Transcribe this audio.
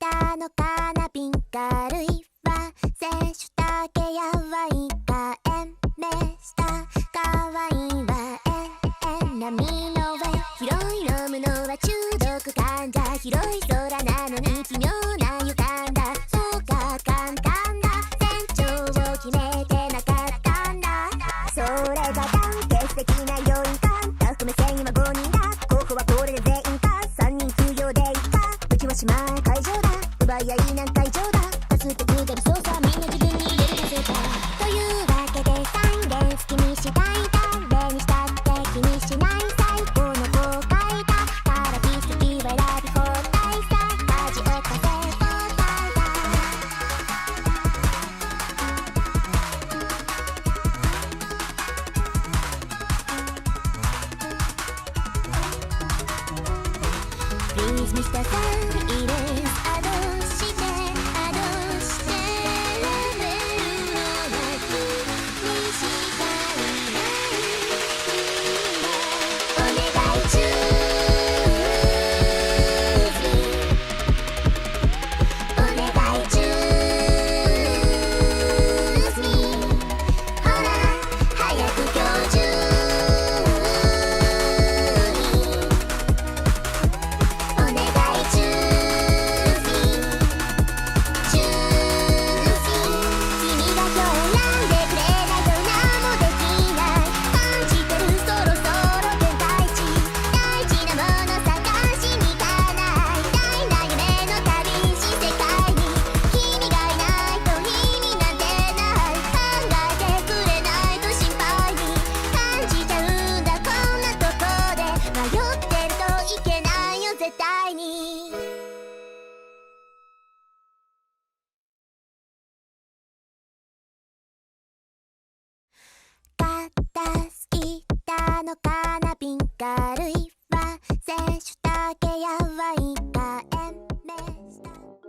たのかな瓶軽いわ摂取だけやわいか延命したかわいいわ波の上広い飲むのは中毒患者広い空なのに奇妙な予感だそうか簡単だ船長を決めてなかったんだそれが団結的な要因かタフ目線今5人だ候補はこれで全員か3人休養でいいかうちは姉妹会場だ奪い合いなん会場だパステクが理想さみんな自分に入れるかそうかというわけでサイレン好きにしたい誰にしたって気にしない最高の公開だから奇跡は選び放題さラジオカフェ放題だPlease Mr. Silence アドしてアドしてレベルの枠にしたいないお願いチューズお願いチューズほら早く今日中お願いチューズチューズ君が今日選んでくれないと何もできない感じてるそろそろ天体地大事なもの探しに行かない大な夢の旅し世界に君がいないと意味なんてない考えてくれないと心配に感じちゃうんだこんなとこで迷ってるといけないよ絶対に肩好きたのかな瓶軽